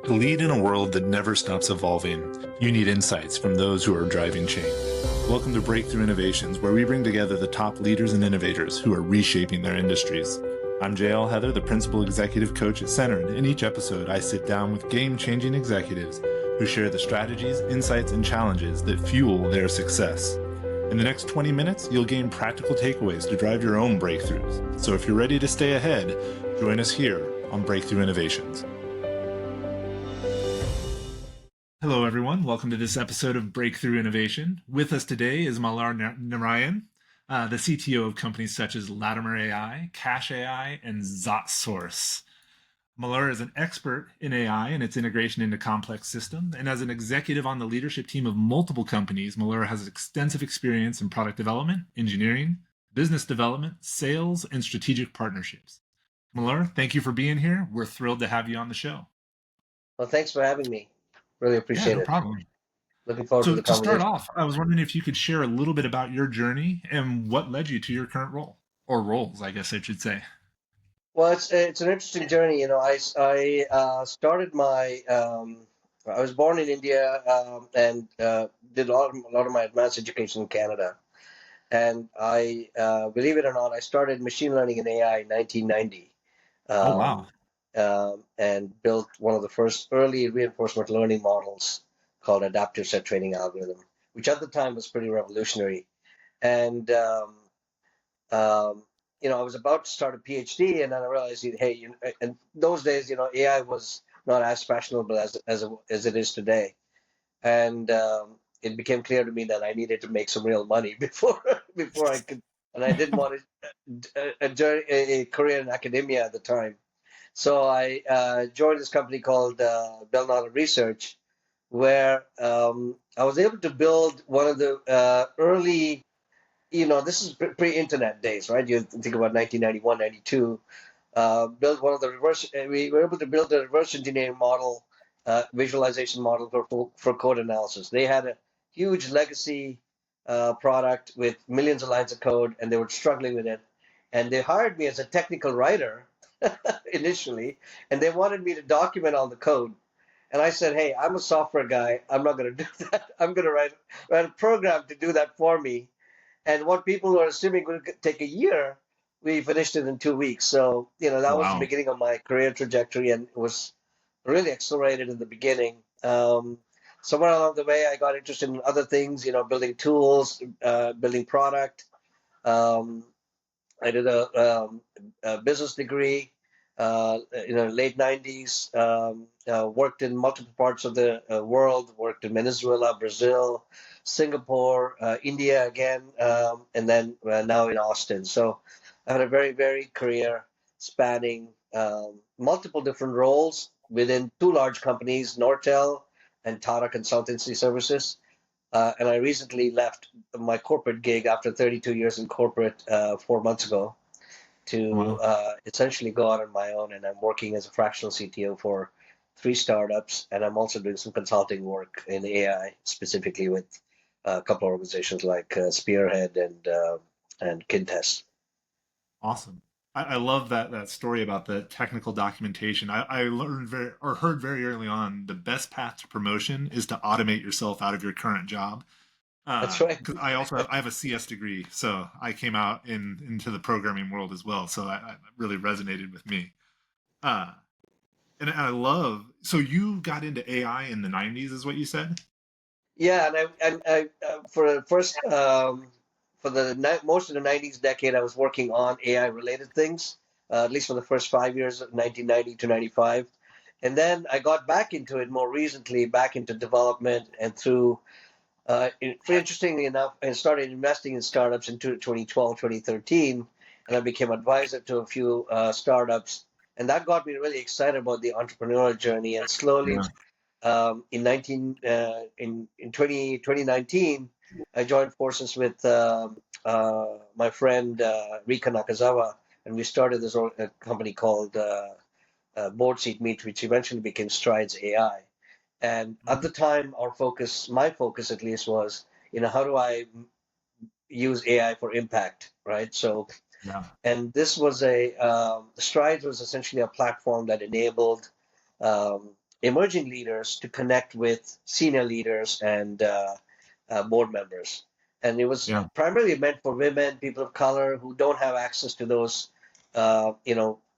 To lead in a world that never stops evolving, you need insights from those who are driving change. Welcome to Breakthrough Innovations, where we bring together the top leaders and innovators who are reshaping their industries. I'm JL Heather, the Principal Executive Coach at Center, and in each episode I sit down with game-changing executives who share the strategies, insights, and challenges that fuel their success. In the next 20 minutes, you'll gain practical takeaways to drive your own breakthroughs. So if you're ready to stay ahead, join us here on Breakthrough Innovations. Hello, everyone. Welcome to this episode of Breakthrough Innovation. With us today is Malar Narayan, the CTO of companies such as Latimer AI, Cache AI, and ZotSource. Malur is an expert in AI and its integration into complex systems, and as an executive on the leadership team of multiple companies, Malur has extensive experience in product development, engineering, business development, sales, and strategic partnerships. Malur, thank you for being here. We're thrilled to have you on the show. Well, thanks for having me. Really appreciate No it. problem. Looking forward to So the to start conversation. off, I was wondering if you could share a little bit about your journey and what led you to your current role, or roles, I guess I should say. Well, it's an interesting journey. I started my I was born in India and did a lot of my advanced education in Canada. And I believe it or not, I started machine learning and AI in 1990. Oh, wow. And built one of the first early reinforcement learning models called adaptive set training algorithm, which at the time was pretty revolutionary. And um, I was about to start a PhD, and then I realized, hey, in those days, AI was not as fashionable as it is today, and it became clear to me that I needed to make some real money before I could, and I didn't want a career in academia at the time. So I joined this company called Bell Research, where I was able to build one of the early, this is pre-internet days, right? You think about 1991, 92. Build one of the reverse. We were able to build a reverse engineering model, visualization model for code analysis. They had a huge legacy product with millions of lines of code, and they were struggling with it. And they hired me as a technical writer initially, and they wanted me to document all the code. And I said, "Hey, I'm a software guy. I'm not going to do that. I'm going to write a program to do that for me." And what people were assuming would take a year, we finished it in 2 weeks. So, that was the Wow. beginning of my career trajectory, and it was really accelerated in the beginning. Somewhere along the way, I got interested in other things, building tools, building product. Um, I did a business degree, late 90s. Worked in multiple parts of the world. Worked in Venezuela, Brazil, Singapore, India again, and then now in Austin. So I had a very varied career spanning multiple different roles within two large companies, Nortel and Tata Consultancy Services. And I recently left my corporate gig after 32 years in corporate 4 months ago to Wow. essentially go out on my own. And I'm working as a fractional CTO for three startups. And I'm also doing some consulting work in AI, specifically with a couple of organizations like Spearhead and Kintest. Awesome. I love that story about the technical documentation. I learned heard very early on the best path to promotion is to automate yourself out of your current job. That's right. Because I have a CS degree, so I came out into the programming world as well. So I really resonated with me. Uh, and I love. So you got into AI in the '90s, is what you said? Yeah, and I for the first for the most of the '90s decade, I was working on AI related things, at least for the first 5 years of 1990 to '95, and then I got back into it more recently, back into development, and interestingly enough, I started investing in startups in 2012, 2013, and I became advisor to a few startups, and that got me really excited about the entrepreneurial journey, and slowly Yeah. in 2019, I joined forces with my friend Rika Nakazawa, and we started this company called Board Seat Meet, which eventually became Strides AI. And at the time, my focus at least was, how do I use AI for impact, right? So, Yeah. and this was Strides was essentially a platform that enabled um, emerging leaders to connect with senior leaders and board members. And it was Yeah. primarily meant for women, people of color who don't have access to those,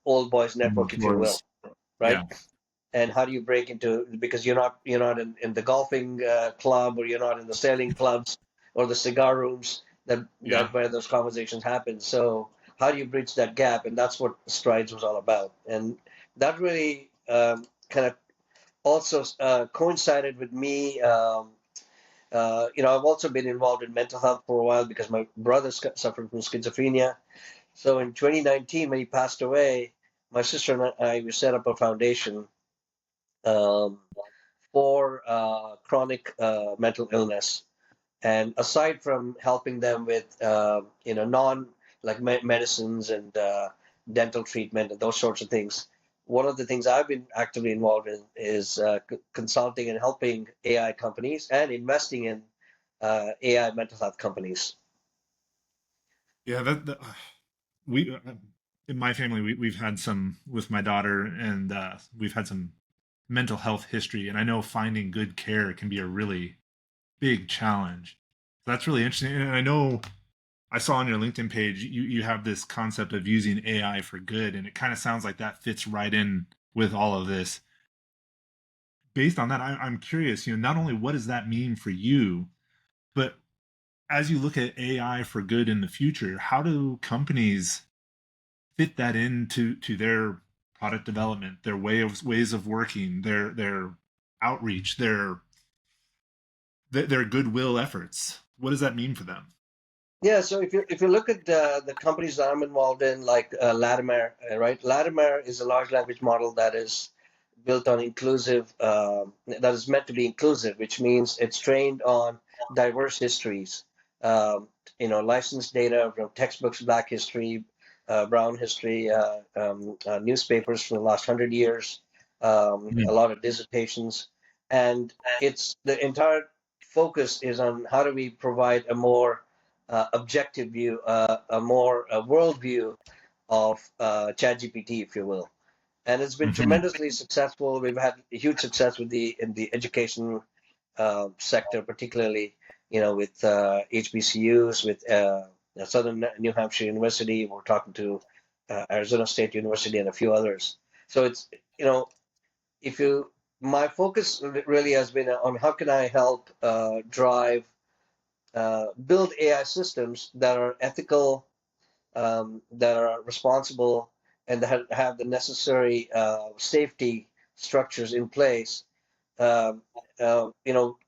old boys network, if you will, Mentors. right? Yeah. And how do you break into, because you're not in the golfing club, or you're not in the sailing clubs or the cigar rooms Yeah. that where those conversations happen. So how do you bridge that gap? And that's what Strides was all about. And that really kind of also coincided with me. I've also been involved in mental health for a while because my brother suffered from schizophrenia. So in 2019, when he passed away, my sister and I, we set up a foundation um, for chronic mental illness. And aside from helping them with, non like medicines and dental treatment and those sorts of things, one of the things I've been actively involved in is consulting and helping AI companies and investing in AI mental health companies. Yeah. That we in my family we've had some with my daughter, and we've had some mental health history, and I know finding good care can be a really big challenge. That's really interesting. And I know I saw on your LinkedIn page you have this concept of using AI for good, and it kind of sounds like that fits right in with all of this. Based on that, I'm curious, not only what does that mean for you, but as you look at AI for good in the future, how do companies fit that into their product development, their ways of working, their outreach, their goodwill efforts? What does that mean for them? Yeah, so if you look at the companies that I'm involved in, like Latimer, right? Latimer is a large language model that is built on inclusive, that is meant to be inclusive, which means it's trained on diverse histories. Licensed data from textbooks, Black history, Brown history, newspapers from the last 100 years, a Mhm. lot of dissertations, and it's the entire focus is on how do we provide a more objective view, a more world view of ChatGPT, if you will. And it's been Mhm. tremendously successful. We've had huge success with in the education sector, particularly with HBCUs, with Southern New Hampshire University. We're talking to Arizona State University and a few others. So it's if you my focus really has been on how can I help drive build AI systems that are ethical, that are responsible, and that have the necessary safety structures in place. Um,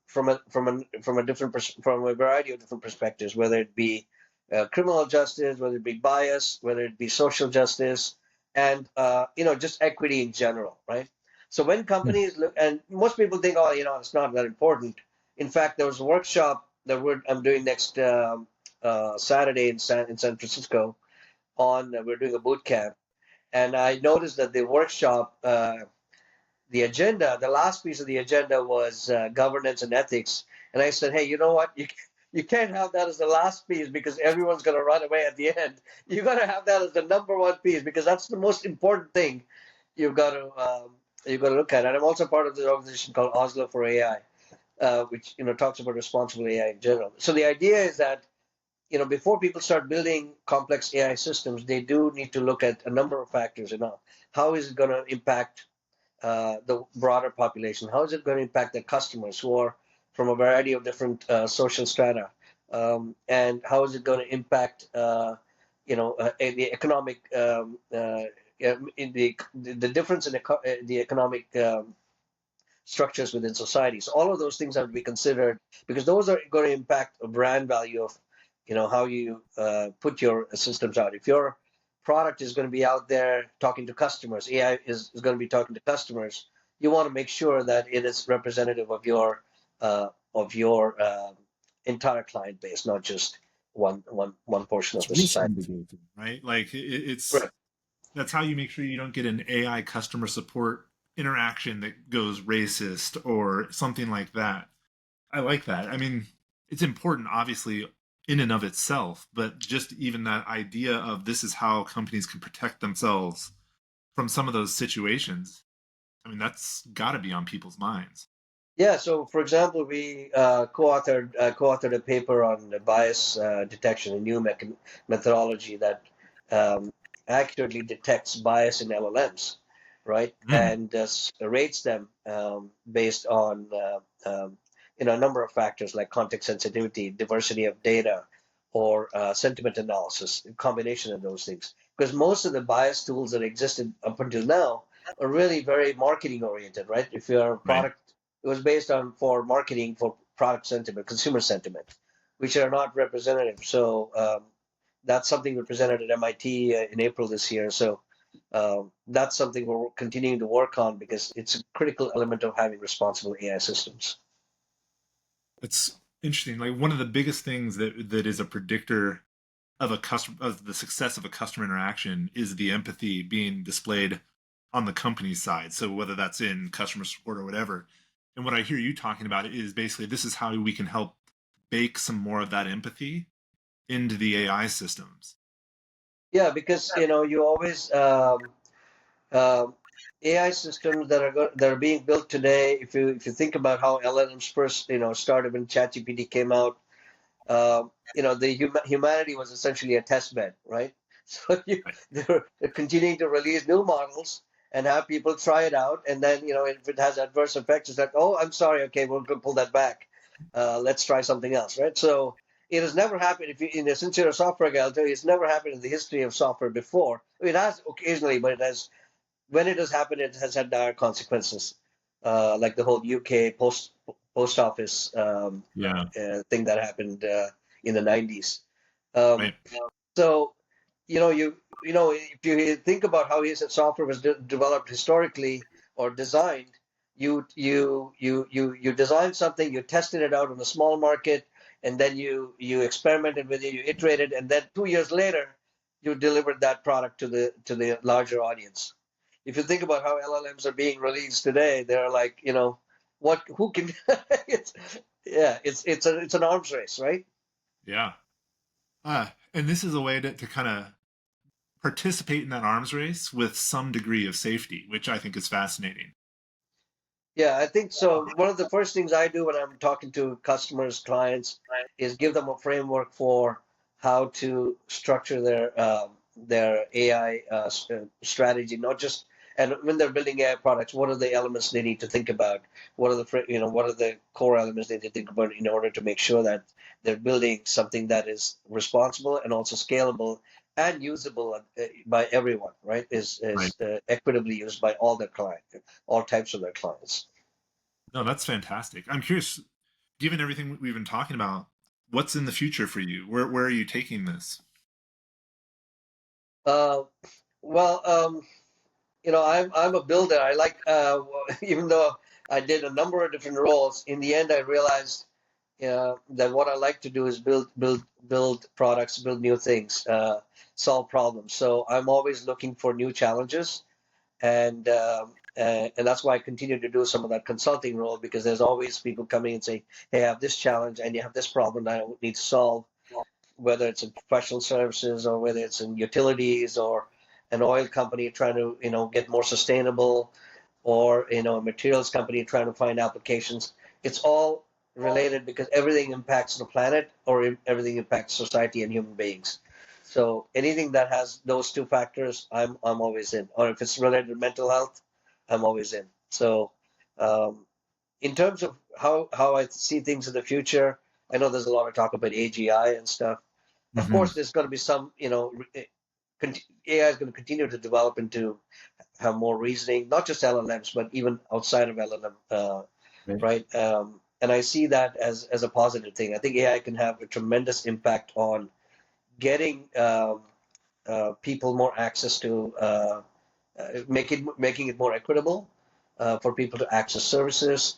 from a from a variety of different perspectives, whether it be criminal justice, whether it be bias, whether it be social justice, and just equity in general, right? So when companies look, and most people think, oh, it's not that important. In fact, there was a workshop that I'm doing next Saturday in San Francisco. On We're doing a boot camp, and I noticed that the workshop, the agenda, the last piece of the agenda was governance and ethics. And I said, hey, you know what? You can't have that as the last piece because everyone's going to run away at the end. You got to have that as the number one piece because that's the most important thing you've got to look at. And I'm also part of the organization called Oslo for AI, which talks about responsible AI in general. So the idea is that before people start building complex AI systems, they do need to look at a number of factors. How is it going to impact the broader population? How is it going to impact the customers who are from a variety of different social strata? And how is it going to impact, the economic, in the difference in the economic structures within society? So all of those things have to be considered because those are going to impact a brand value of, how you put your systems out. If your product is going to be out there talking to customers, AI is going to be talking to customers. You want to make sure that it is representative of your entire client base, not just one portion of It's the risk society. mitigating, right? Like it's Right. that's how you make sure you don't get an AI customer support interaction that goes racist or something like that. I like that. I mean, it's important, obviously, in and of itself, but just even that idea of this is how companies can protect themselves from some of those situations. I mean, that's got to be on people's minds. Yeah, so for example, we co-authored a paper on bias detection, a new methodology that um, accurately detects bias in LLMs, right? Mm, And rates them based on a number of factors like context sensitivity, diversity of data, or sentiment analysis, a combination of those things. Because most of the bias tools that existed up until now are really very marketing oriented, right? If you're a right. product, it was based on for marketing for product sentiment, consumer sentiment, which are not representative. So that's something we presented at MIT in April this year. So that's something we're continuing to work on because it's a critical element of having responsible AI systems. It's interesting. Like one of the biggest things that is a predictor of a customer of the success of a customer interaction is the empathy being displayed on the company's side. So whether that's in customer support or whatever. And what I hear you talking about is basically this is how we can help bake some more of that empathy into the AI systems. Yeah, because you always um, AI systems that are being built today. If you think about how LLMs first started when ChatGPT came out, the humanity was essentially a test bed, right? So Right. they're continuing to release new models and have people try it out, and then if it has adverse effects, it's like, oh, I'm sorry, okay, we'll pull that back. Let's try something else, right? So it has never happened. If you, since you're a software guy, I'll tell you, it's never happened in the history of software before. It has occasionally, but it has when it has happened, it has had dire consequences, like the whole UK post office Yeah. thing that happened in the 90s. Um, Right. so, if you think about how his software was developed historically or designed, you design something, you tested it out on a small market, and then you experimented with it, you iterated, and then 2 years later, you delivered that product to the larger audience. If you think about how LLMs are being released today, they're like, what who can it's yeah, it's an arms race, right? Yeah. And this is a way to kind of participate in that arms race with some degree of safety, which I think is fascinating. Yeah, I think so. One of the first things I do when I'm talking to customers, clients, is give them a framework for how to structure their AI strategy. Not just and when they're building AI products, what are the elements they need to think about? What are the core elements they need to think about in order to make sure that they're building something that is responsible and also scalable and usable by everyone, right? Right. Is equitably used by all their clients, all types of their clients. No, that's fantastic. I'm curious, given everything we've been talking about, what's in the future for you? Where are you taking this? Uh, well, I'm a builder. I like even though I did a number of different roles. In the end, I realized that what I like to do is build products, build new things, solve problems. So I'm always looking for new challenges, and that's why I continue to do some of that consulting role because there's always people coming and saying, "Hey, I have this challenge, and you have this problem that I need to solve." Whether it's in professional services or whether it's in utilities or an oil company trying to get more sustainable or a materials company trying to find applications, it's all related because everything impacts the planet or everything impacts society and human beings. So anything that has those two factors, I'm always in. Or if it's related to mental health, I'm always in. So um, in terms of how I see things in the future, I know there's a lot of talk about AGI and stuff. Of Hmm. course, there's going to be some, AI is going to continue to develop into have more reasoning, not just LLMs, but even outside of LLM, Right. right? And I see that as a positive thing. I think AI can have a tremendous impact on getting people more access to making it more equitable for people to access services,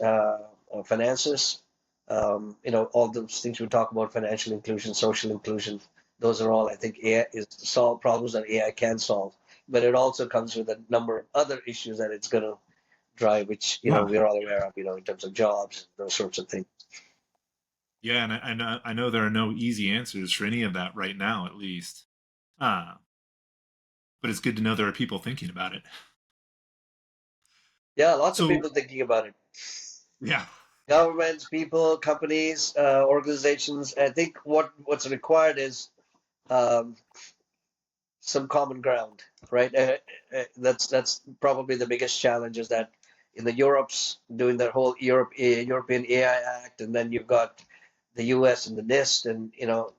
finances, all those things we talk about, financial inclusion, social inclusion. Those are all, I think, AI is to solve problems that AI can solve. But it also comes with a number of other issues that it's going to drive, which Yeah. we're all aware of, in terms of jobs, those sorts of things. Yeah, and I know there are no easy answers for any of that right now, at least. Uh, but it's good to know there are people thinking about it. Yeah, lots of So, people thinking about it. yeah. Governments, people, companies, organizations. I think what's required is um, some common ground, right? That's probably the biggest challenge is that in the Europe's doing their whole European AI Act, and then you've got the U.S. and the NIST, and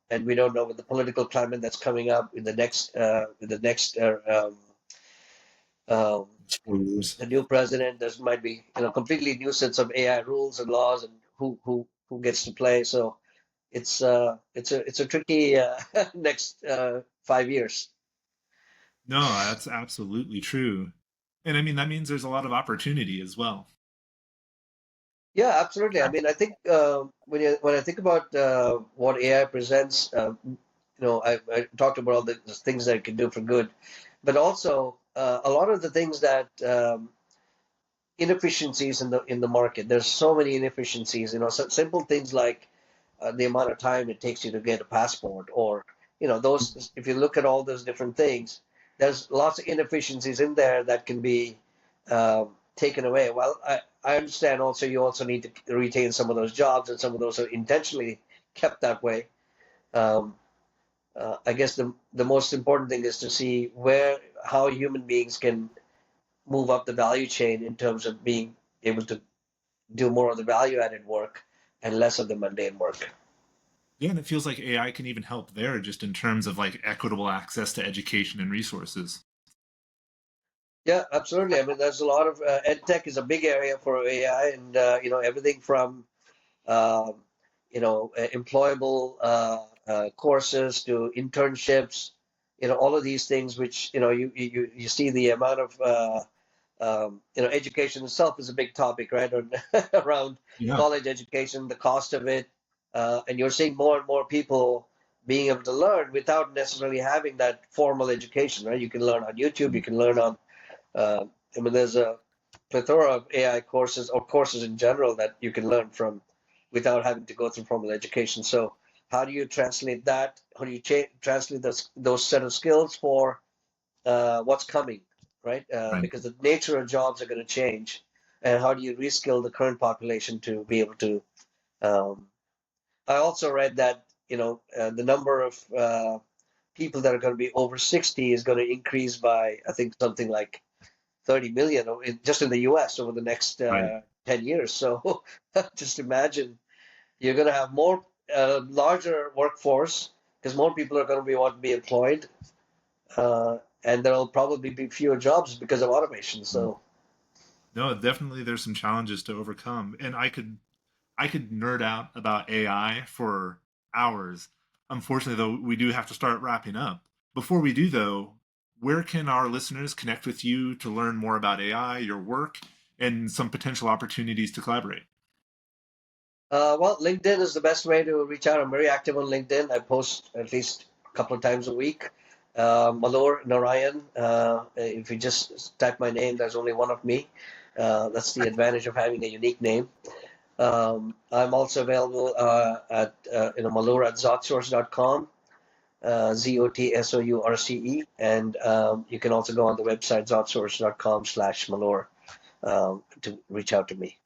and we don't know what the political climate that's coming up in the next um, Spoilers. the new president. There might be completely new sets of AI rules and laws, and who gets to play. So it's a tricky next 5 years. No, that's absolutely true. And I mean, that means there's a lot of opportunity as well. Yeah, absolutely. I mean, I think when I think about what AI presents, I talked about all the things that it can do for good, but also a lot of the things that inefficiencies in the market. There's so many inefficiencies. So simple things like the amount of time it takes you to get a passport, or those. If you look at all those different things, there's lots of inefficiencies in there that can be taken away. Well, I understand also you also need to retain some of those jobs, and some of those are intentionally kept that way. Um, I guess the most important thing is to see how human beings can move up the value chain in terms of being able to do more of the value added work and less of the mundane work. Yeah, and it feels like AI can even help there just in terms of like equitable access to education and resources. Yeah, absolutely. I mean, there's a lot of ed tech is a big area for AI, and everything from um, employable courses to internships. All of these things, which you see the amount of education itself is a big topic, right? Around Yeah. college education, the cost of it, and you're seeing more and more people being able to learn without necessarily having that formal education, right? You can learn on YouTube, you can learn on uh, I mean, there's a plethora of AI courses or courses in general that you can learn from without having to go through formal education. So, how do you translate that? How do you translate those set of skills for what's coming, right? Right. Because the nature of jobs are going to change, and how do you reskill the current population to be able to? Um, I also read that the number of people that are going to be over 60 is going to increase by I think something like 30 million just in the US over the next Right. 10 years. So just imagine you're going to have more larger workforce because more people are going to want to be employed, and there'll probably be fewer jobs because of automation. So No, definitely there's some challenges to overcome. And I could nerd out about AI for hours. Unfortunately, though, we do have to start wrapping up. Before we do, though, where can our listeners connect with you to learn more about AI, your work, and some potential opportunities to collaborate? well, LinkedIn is the best way to reach out. I'm very active on LinkedIn. I post at least a couple of times a week. Malar Narayan. If you just type my name, there's only one of me. That's the advantage of having a unique name. I'm also available at Malur at zotsource.com, Zotsource, and you can also go on the website zotsource.com/Malur to reach out to me.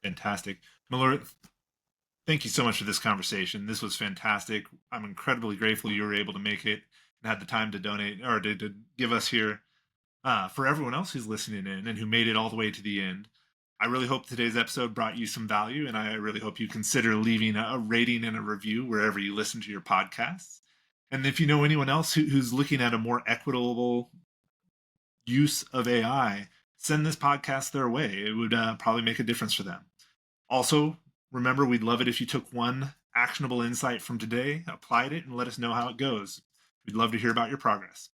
Fantastic. Malur, thank you so much for this conversation. This was fantastic. I'm incredibly grateful you were able to make it and had the time to donate or to give us here. For everyone else who's listening in and who made it all the way to the end, I really hope today's episode brought you some value, and I really hope you consider leaving a rating and a review wherever you listen to your podcasts. And if you know anyone else who's looking at a more equitable use of AI, send this podcast their way. It would probably make a difference for them. Also, remember, we'd love it if you took one actionable insight from today, applied it, and let us know how it goes. We'd love to hear about your progress.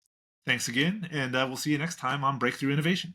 Thanks again, and we'll see you next time on Breakthrough Innovation.